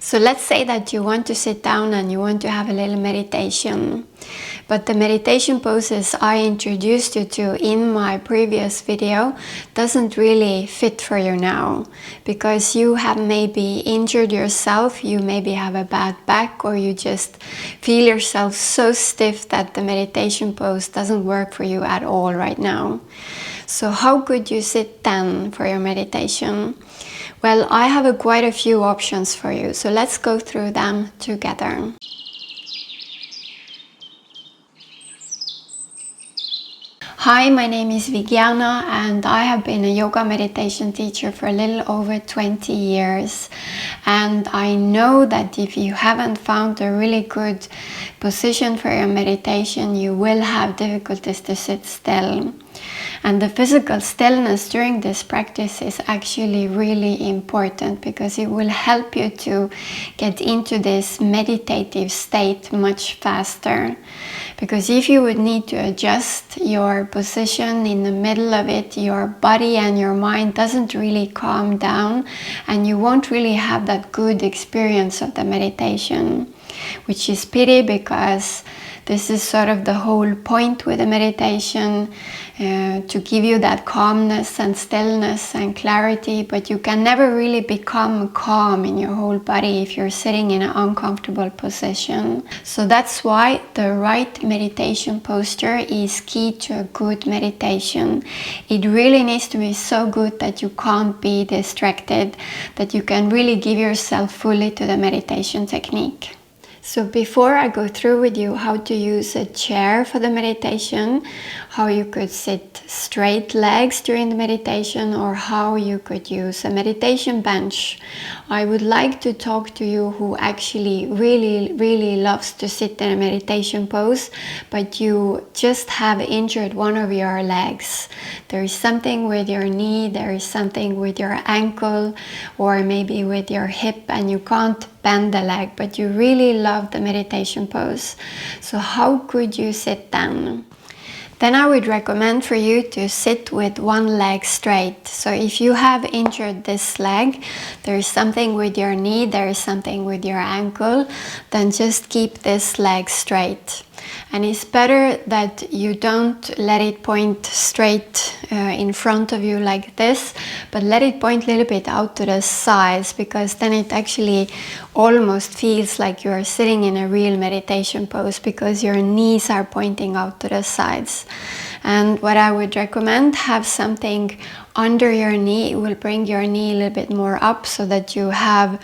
So let's say that you want to sit down and you want to have a little meditation, but the meditation poses I introduced you to in my previous video doesn't really fit for you now, because you have maybe injured yourself, you maybe have a bad back, or you just feel yourself so stiff that the meditation pose doesn't work for you at all right now. So how could you sit then for your meditation? Well, I have quite a few options for you, so let's go through them together. Hi, my name is Vigiana and I have been a yoga meditation teacher for a little over 20 years. And I know that if you haven't found a really good position for your meditation, you will have difficulties to sit still. And the physical stillness during this practice is actually really important, because it will help you to get into this meditative state much faster. Because if you would need to adjust your position in the middle of it, your body and your mind doesn't really calm down, and you won't really have that good experience of the meditation, which is pity, because this is sort of the whole point with the meditation, to give you that calmness and stillness and clarity, but you can never really become calm in your whole body if you're sitting in an uncomfortable position. So that's why the right meditation posture is key to a good meditation. It really needs to be so good that you can't be distracted, that you can really give yourself fully to the meditation technique. So before I go through with you how to use a chair for the meditation, how you could sit straight legs during the meditation, or how you could use a meditation bench, I would like to talk to you who actually really loves to sit in a meditation pose, but you just have injured one of your legs. There is something with your knee, there is something with your ankle, or maybe with your hip, and you can't bend the leg, but you really love the meditation pose. So how could you sit then? Then I would recommend for you to sit with one leg straight. So if you have injured this leg, there is something with your knee, there is something with your ankle, then just keep this leg straight. And it's better that you don't let it point straight in front of you like this, but let it point a little bit out to the sides, because then it actually almost feels like you're sitting in a real meditation pose, because your knees are pointing out to the sides. And what I would recommend, have something under your knee. It will bring your knee a little bit more up, so that you have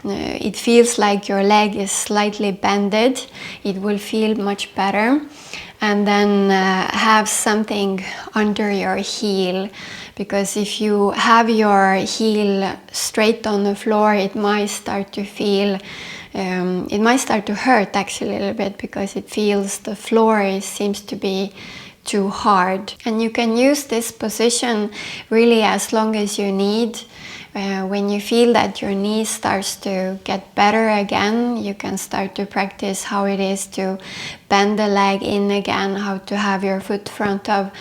it feels like your leg is slightly bended. It will feel much better. And then have something under your heel, because if you have your heel straight on the floor, it might start to feel it might start to hurt actually a little bit, because it feels the floor seems to be too hard. And you can use this position really as long as you need. When you feel that your knee starts to get better again, you can start to practice how it is to bend the leg in again, how to have your foot in front of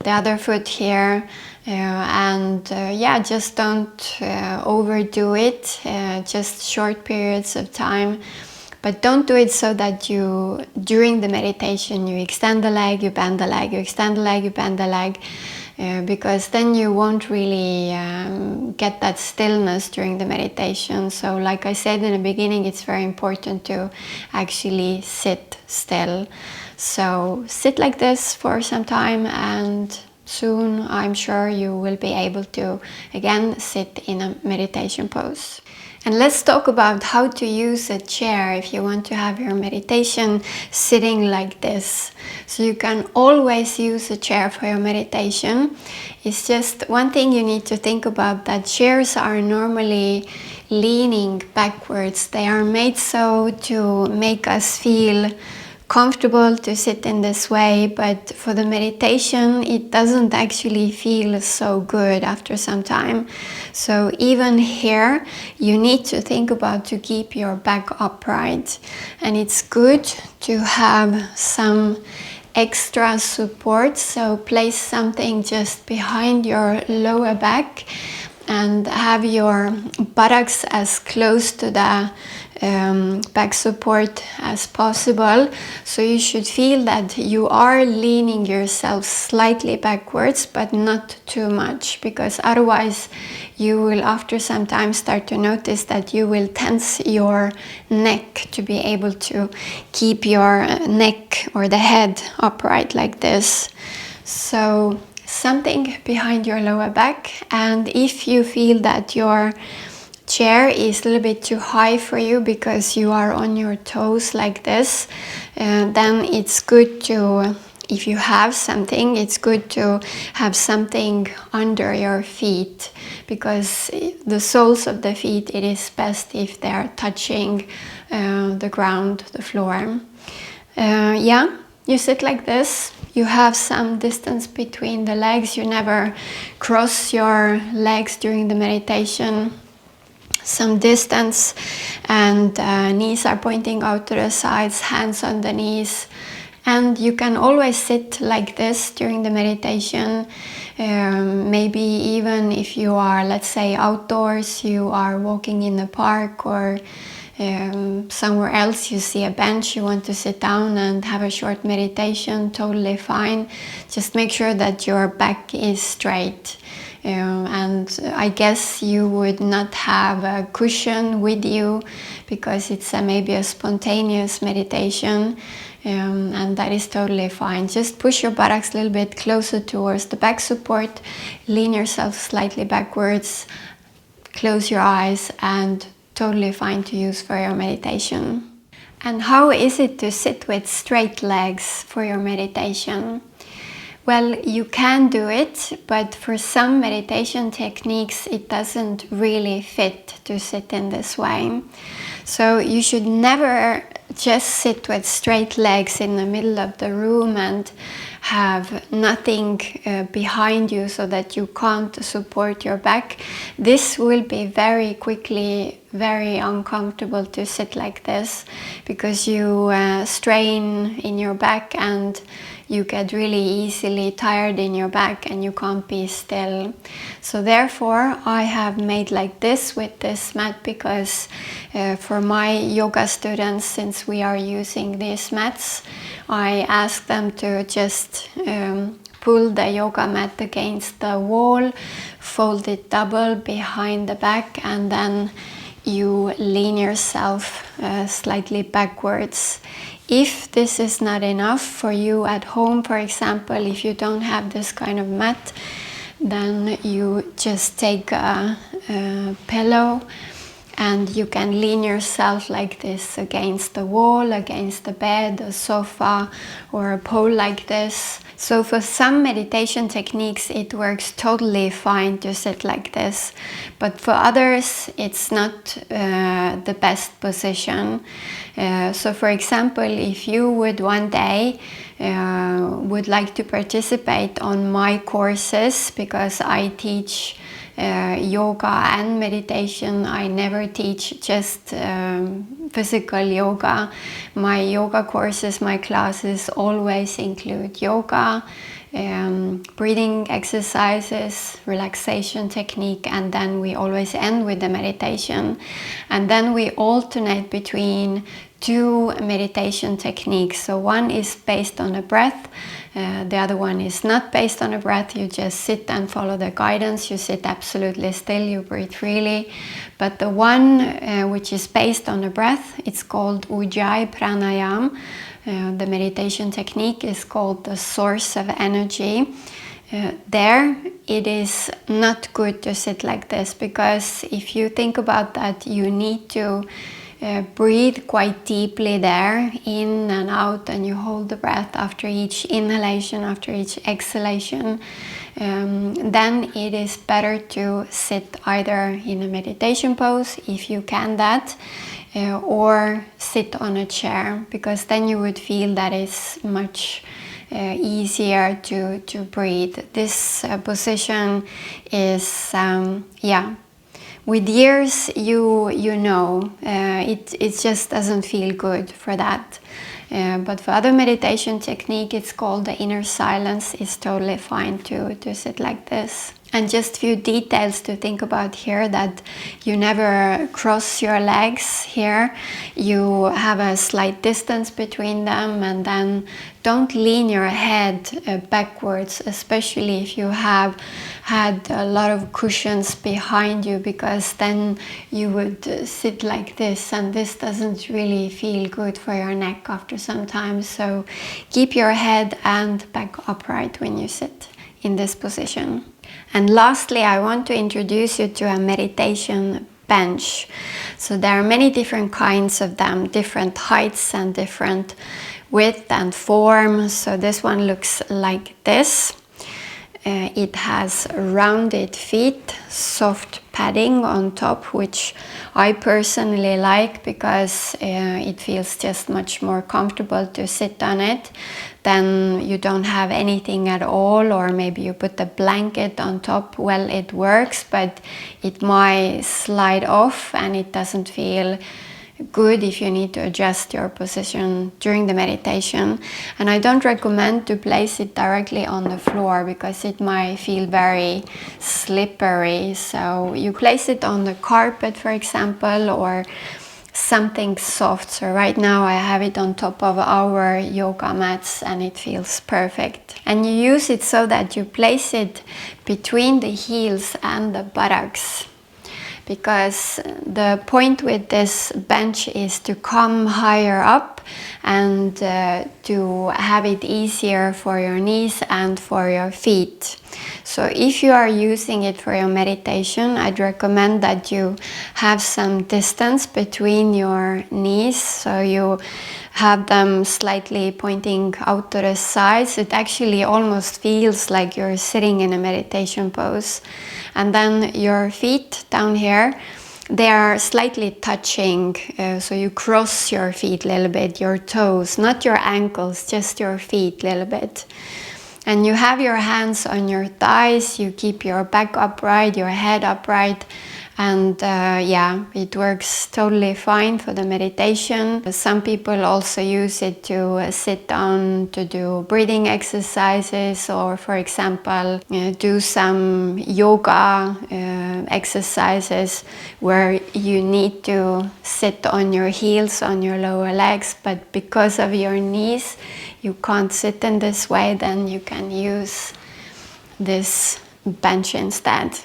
the other foot here. Yeah, just don't overdo it, just short periods of time. But don't do it so that you, during the meditation, you extend the leg, you bend the leg, you extend the leg, you bend the leg. Because then you won't really get that stillness during the meditation. So like I said in the beginning, it's very important to actually sit still. So sit like this for some time, and soon I'm sure you will be able to again sit in a meditation pose. And let's talk about how to use a chair if you want to have your meditation sitting like this. So you can always use a chair for your meditation. It's just one thing you need to think about, that chairs are normally leaning backwards. They are made so to make us feel comfortable to sit in this way, but for the meditation it doesn't actually feel so good after some time. So even here you need to think about to keep your back upright, and it's good to have some extra support. So place something just behind your lower back, and have your buttocks as close to the back support as possible. So you should feel that you are leaning yourself slightly backwards, but not too much, because otherwise you will after some time start to notice that you will tense your neck to be able to keep your neck or the head upright like this. So something behind your lower back, and if you feel that your chair is a little bit too high for you because you are on your toes like this, then it's good to, if you have something, it's good to have something under your feet, because the soles of the feet, it is best if they are touching the ground, the floor. Yeah, you sit like this. You have some distance between the legs. You never cross your legs during the meditation. Some distance, and knees are pointing out to the sides, hands on the knees. And you can always sit like this during the meditation. Maybe even if you are, let's say, outdoors, you are walking in the park or somewhere else, you see a bench, you want to sit down and have a short meditation, totally fine. Just make sure that your back is straight. And I guess you would not have a cushion with you because it's maybe a spontaneous meditation, and that is totally fine. Just push your buttocks a little bit closer towards the back support, lean yourself slightly backwards, close your eyes, and totally fine to use for your meditation. And how is it to sit with straight legs for your meditation? Well, you can do it, but for some meditation techniques, it doesn't really fit to sit in this way. So you should never just sit with straight legs in the middle of the room and have nothing behind you so that you can't support your back. This will be very quickly very uncomfortable to sit like this, because you strain in your back and you get really easily tired in your back and you can't be still. So therefore I have made like this with this mat, because for my yoga students, since we are using these mats, I ask them to just pull the yoga mat against the wall, fold it double behind the back, and then you lean yourself slightly backwards. If this is not enough for you at home, for example, if you don't have this kind of mat, then you just take a pillow and you can lean yourself like this against the wall, against the bed, a sofa, or a pole like this. So for some meditation techniques, it works totally fine to sit like this. But for others, it's not the best position. So for example, if you would one day would like to participate on my courses, because I teach yoga and meditation. I never teach just physical yoga. My yoga courses, my classes always include yoga, breathing exercises, relaxation technique, and then we always end with the meditation. And then we alternate between two meditation techniques. So one is based on the breath, the other one is not based on the breath. You just sit and follow the guidance. You sit absolutely still, you breathe freely. But the one which is based on the breath, it's called Ujjayi Pranayam. The meditation technique is called the source of energy. There it is not good to sit like this, because if you think about that, you need to breathe quite deeply there, in and out, and you hold the breath after each inhalation, after each exhalation. Then it is better to sit either in a meditation pose, if you can that, or sit on a chair, because then you would feel that it's much easier to breathe. This position is, with years you know, it just doesn't feel good for that. But for other meditation technique, it's called the inner silence. It's totally fine to sit like this. And just few details to think about here, that you never cross your legs here. You have a slight distance between them, and then don't lean your head backwards, especially if you have had a lot of cushions behind you, because then you would sit like this, and this doesn't really feel good for your neck after some time. So keep your head and back upright when you sit in this position. And lastly, I want to introduce you to a meditation bench. So there are many different kinds of them, different heights and different width and form. So this one looks like this. It has rounded feet, soft padding on top, which I personally like because it feels just much more comfortable to sit on it. Then you don't have anything at all, or maybe you put the blanket on top. Well, it works, but it might slide off and it doesn't feel good if you need to adjust your position during the meditation. And I don't recommend to place it directly on the floor because it might feel very slippery. So you place it on the carpet, for example, or something soft. So right now I have it on top of our yoga mats and it feels perfect. And you use it so that you place it between the heels and the buttocks, because the point with this bench is to come higher up and to have it easier for your knees and for your feet. So if you are using it for your meditation, I'd recommend that you have some distance between your knees, so you have them slightly pointing out to the sides. It actually almost feels like you're sitting in a meditation pose. And then your feet down here, they are slightly touching, so you cross your feet a little bit, your toes, not your ankles, just your feet a little bit. And you have your hands on your thighs, you keep your back upright, your head upright, and yeah, it works totally fine for the meditation. Some people also use it to sit down to do breathing exercises, or for example, do some yoga exercises where you need to sit on your heels, on your lower legs, but because of your knees, you can't sit in this way, then you can use this bench instead.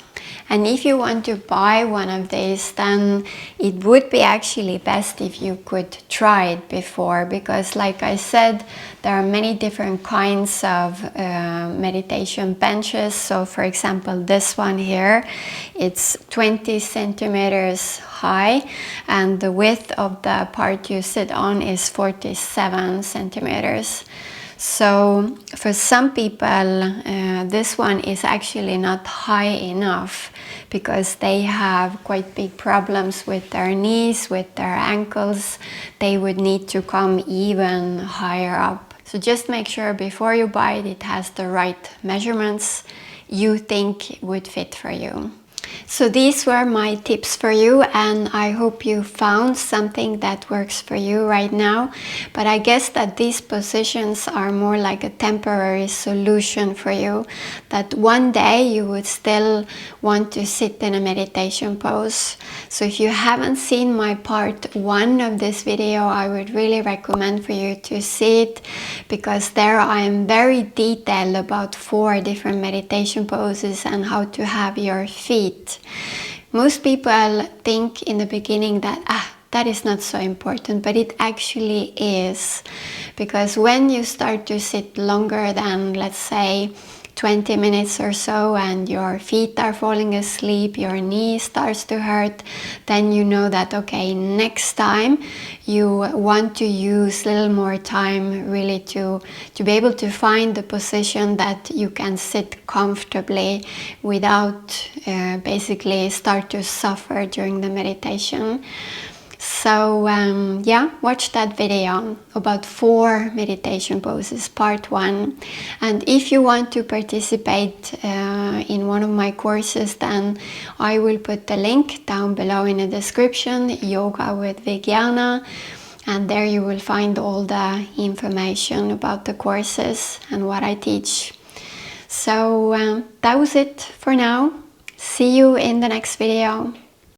And if you want to buy one of these, then it would be actually best if you could try it before, because like I said, there are many different kinds of meditation benches. So for example, this one here, it's 20 centimeters high, and the width of the part you sit on is 47 centimeters. So for some people, this one is actually not high enough because they have quite big problems with their knees, with their ankles. They would need to come even higher up. So just make sure before you buy it, it has the right measurements you think would fit for you. So these were my tips for you, and I hope you found something that works for you right now. But I guess that these positions are more like a temporary solution for you, that one day you would still want to sit in a meditation pose. So if you haven't seen my part 1 of this video, I would really recommend for you to see it, because there I am very detailed about 4 different meditation poses and how to have your feet. Most people think in the beginning that that is not so important, but it actually is, because when you start to sit longer than, let's say, 20 minutes or so, and your feet are falling asleep, your knee starts to hurt, then you know that, okay, next time you want to use a little more time really to be able to find the position that you can sit comfortably without basically start to suffer during the meditation. So yeah, watch that video about 4 meditation poses, part 1. And if you want to participate in one of my courses, then I will put the link down below in the description, Yoga with Vigyana. And there you will find all the information about the courses and what I teach. So that was it for now. See you in the next video.